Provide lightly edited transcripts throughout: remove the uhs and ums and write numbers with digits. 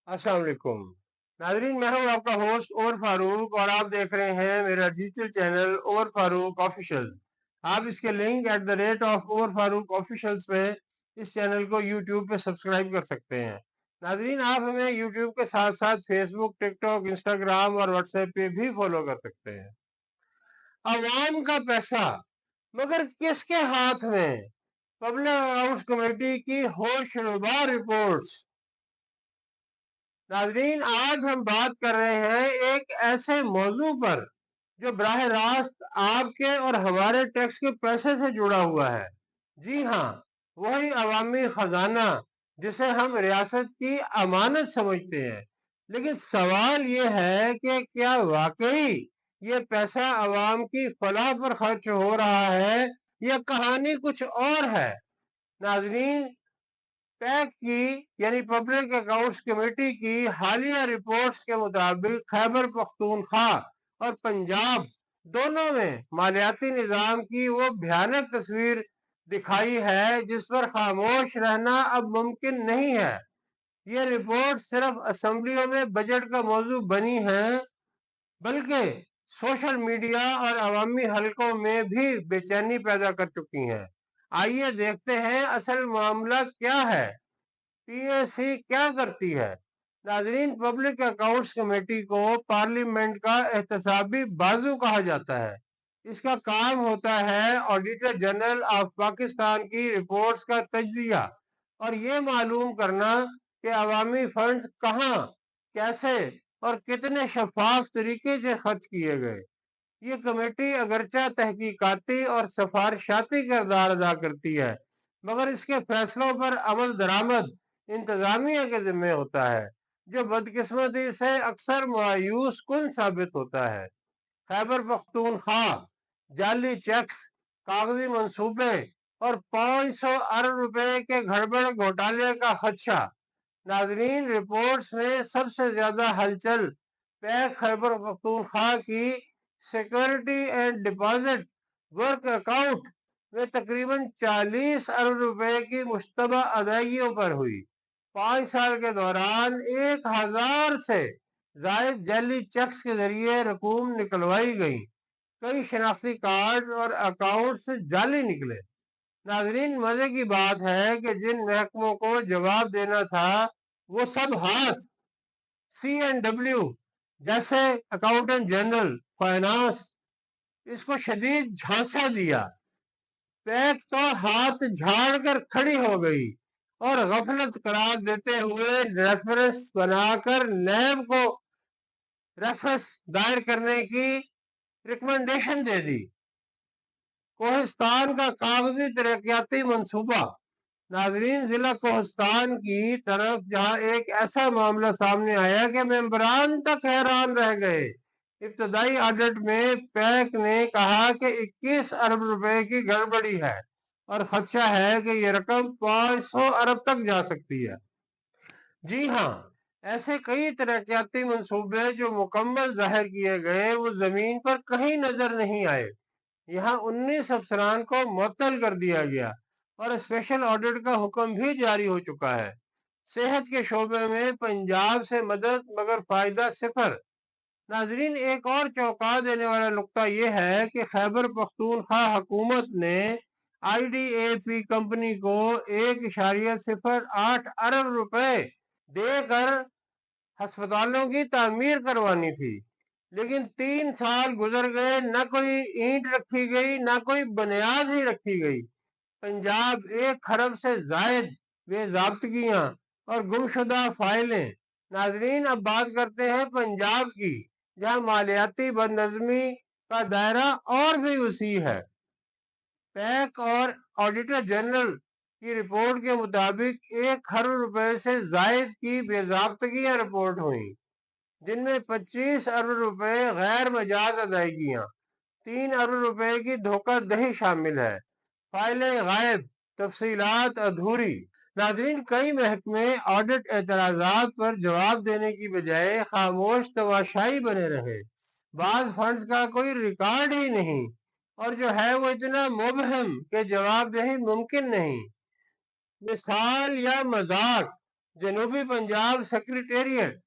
अस्सलाम वालेकुम नाजरीन, मैं हूं आपका होस्ट ओमर फारूक और आप देख रहे हैं मेरा digital channel Omar Farooq official. आप इसके link @of Omar Farooq official पे इस चैनल को यूट्यूब पे सब्सक्राइब कर सकते हैं। नाजरीन, आप हमें यूट्यूब के साथ साथ फेसबुक, टिकटॉक, इंस्टाग्राम और व्हाट्सएप पे भी फॉलो कर सकते हैं। अवाम का पैसा मगर किसके हाथ में? पब्लिक अकाउंट्स कमेटी की होशरुबा रिपोर्ट्स। नाजरीन, आज हम बात कर रहे हैं एक ऐसे मौजू पर जो बराह रास्त आपके और हमारे टैक्स के पैसे से जुड़ा हुआ है। जी हाँ, वही अवामी खजाना जिसे हम रियासत की अमानत समझते हैं। लेकिन सवाल ये है कि क्या वाकई ये पैसा अवाम की फलाह पर खर्च हो रहा है या कहानी कुछ और है? नाजरीन, पैक की यानी पब्लिक अकाउंट्स कमेटी की हालिया रिपोर्ट्स के मुताबिक खैबर पख्तूनख्वा और पंजाब दोनों में मालियाती निजाम की वो भयानक तस्वीर दिखाई है जिस पर खामोश रहना अब मुमकिन नहीं है। ये रिपोर्ट सिर्फ असम्बलियों में बजट का मौजू बनी है, बल्कि सोशल मीडिया और अवामी हलकों में भी बेचैनी पैदा कर चुकी हैं। आइए देखते हैं असल मामला क्या है, पीएसी क्या करती है। नाजरीन, पब्लिक अकाउंट्स कमेटी को पार्लियामेंट का एहतसाबी बाजू कहा जाता है। इसका काम होता है ऑडिटर जनरल ऑफ पाकिस्तान की रिपोर्ट्स का तज्जिया और ये मालूम करना कि अवामी फंड्स कहाँ, कैसे और कितने शफाफ तरीके से खर्च किए गए। ये कमेटी अगरचा तहकीकाती और सिफारशाती किरदार अदा करती है, मगर इसके फैसलों पर अमल दरामद इंतजामिया के जिम्मे होता है, जो बदकिस्मती से अक्सर मायूस कुन साबित होता है। खैबर पख्तूनख्वा, जाली चेक्स, कागजी मंसूबे और 500 अरब रुपए के गड़बड़ घोटाले का खदशा। नाजरीन, रिपोर्ट्स में सबसे ज्यादा हलचल पैक खैबर पख्तूनख्वा की security and deposit work account में तकरीबन 40 अरब रुपए की मुश्तबा अदायगियों पर हुई। 5 साल के दौरान 1000 से जायद जाली चेक्स के जरिए रकूम निकलवाई गई। कई शनाख्ती कार्ड और अकाउंट्स जाली निकले। नाजरीन, मजे की बात है कि जिन महकमों को जवाब देना था वो सब हाथ CNW जैसे अकाउंटेंट जनरल फाइनेंस इसको शदीद झांसा दिया। पैक तो हाथ झाड़ कर खड़ी हो गई और गफलत करार देते हुए रेफरेंस बनाकर नैब को रेफरेंस दायर करने की रिकमेंडेशन दे दी। कोहिस्तान का कागजी तरक्याती मंसूबा। नाजरीन, जिला कोहिस्तान की तरफ जहां एक ऐसा मामला सामने आया कि मेंबरान तक हैरान रह गए। इब्तदाई ऑडिट में पैक ने कहा कि 21 अरब रुपए की गड़बड़ी है और खदशा है कि यह रकम 500 अरब तक जा सकती है। जी हाँ, ऐसे कई तरक्याती मंसूबे जो मुकम्मल जाहिर किए गए वो जमीन पर कहीं नजर नहीं आए। यहाँ 19 अफसरान को मुअत्तल कर दिया गया और स्पेशल ऑडिट का हुक्म भी जारी हो चुका है। सेहत के शोबे में पंजाब से मदद मगर फायदा सिफर। नाजरीन, एक और चौंका देने वाला नुकता यह है कि खैबर पख्तूनख्वा हुकूमत ने IDAP कंपनी को 1.08 अरब रुपए देकर अस्पतालों की तामीर करवानी थी। लेकिन 3 साल गुजर गए, न कोई ईंट रखी गई, न कोई बुनियाद ही रखी गई। पंजाब 1 खरब से जायद बेजाब्तगियां और गुमशुदा फाइलें। नाजरीन, अब बात करते हैं पंजाब की, जहां मालियाती बदनजमी का दायरा और भी वसी है। पैक और ऑडिटर जनरल की रिपोर्ट के मुताबिक 1 खरब रुपए से जायद की बेजाब्तगियां रिपोर्ट हुई, जिनमें 25 अरब रुपए गैर मजाज अदायगियां, 3 अरब रुपए की धोखाधड़ी शामिल है। फाइलें गायब, तफसीलात अधूरी। नाजरीन, कई महकमे ऑडिट एतराजात पर जवाब देने की बजाय खामोश तमाशाई बने रहे। बाज फंड्स का कोई रिकॉर्ड ही नहीं और जो है वो इतना मुबहम कि जवाबदेही मुमकिन नहीं। मिसाल या मजाक, جنوبی پنجاب سیکریٹریٹ۔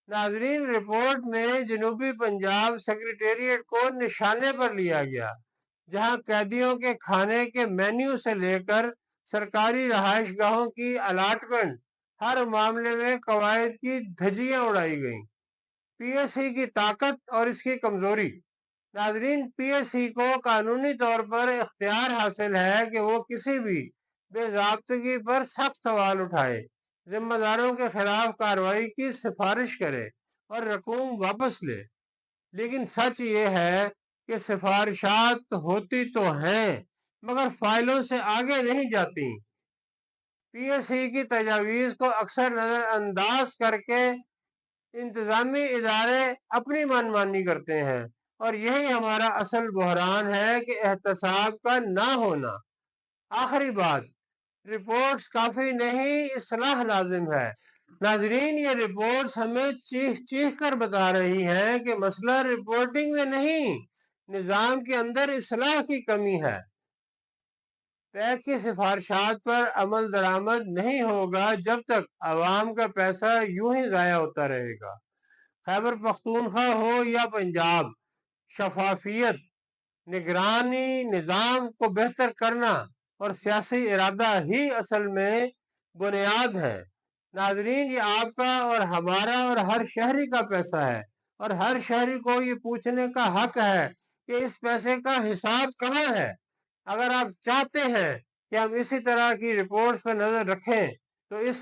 ناظرین، رپورٹ میں جنوبی پنجاب سیکریٹریٹ کو نشانے پر لیا گیا، جہاں قیدیوں کے کھانے کے مینیو سے لے کر سرکاری رہائش گاہوں کی الاٹمنٹ، ہر معاملے میں قواعد کی دھجیاں اڑائی گئیں۔ پی ایس سی کی طاقت اور اس کی کمزوری۔ ناظرین، پی ایس سی کو قانونی طور پر اختیار حاصل ہے کہ وہ کسی بھی بے ضابطگی پر سخت سوال اٹھائے، ذمہ داروں کے خلاف کارروائی کی سفارش کرے اور رقوم واپس لے۔ لیکن سچ یہ ہے کہ سفارشات ہوتی تو ہیں مگر فائلوں سے آگے نہیں جاتی۔ پی ایس سی کی تجاویز کو اکثر نظر انداز کر کے انتظامی ادارے اپنی من مانی کرتے ہیں، اور یہی ہمارا اصل بحران ہے کہ احتساب کا نہ ہونا۔ آخری بات، رپورٹس کافی نہیں، اصلاح لازم ہے۔ ناظرین، یہ رپورٹس ہمیں چیخ چیخ کر بتا رہی ہیں کہ مسئلہ رپورٹنگ میں نہیں، نظام کے اندر اصلاح کی کمی ہے۔ پیک کی سفارشات پر عمل درآمد نہیں ہوگا جب تک عوام کا پیسہ یوں ہی ضائع ہوتا رہے گا۔ خیبر پختونخوا ہو یا پنجاب، شفافیت، نگرانی، نظام کو بہتر کرنا اور سیاسی ارادہ ہی اصل میں بنیاد ہے۔ ناظرین، یہ آپ کا اور ہمارا اور ہر شہری کا پیسہ ہے، اور ہر شہری کو یہ پوچھنے کا حق ہے کہ اس پیسے کا حساب کہاں ہے۔ اگر آپ چاہتے ہیں کہ ہم اسی طرح کی رپورٹس پر نظر رکھیں تو اس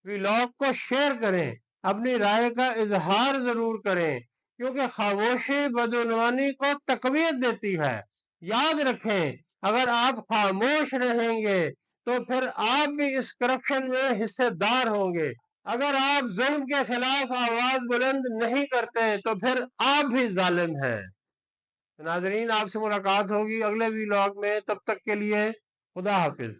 ویلاگ کو شیئر کریں، اپنی رائے کا اظہار ضرور کریں، کیونکہ خاموشی بدعنوانی کو تقویت دیتی ہے۔ یاد رکھیں، اگر آپ خاموش رہیں گے تو پھر آپ بھی اس کرپشن میں حصے دار ہوں گے۔ اگر آپ ظلم کے خلاف آواز بلند نہیں کرتے تو پھر آپ بھی ظالم ہیں۔ ناظرین، آپ سے ملاقات ہوگی اگلے ویلاگ میں، تب تک کے لیے خدا حافظ۔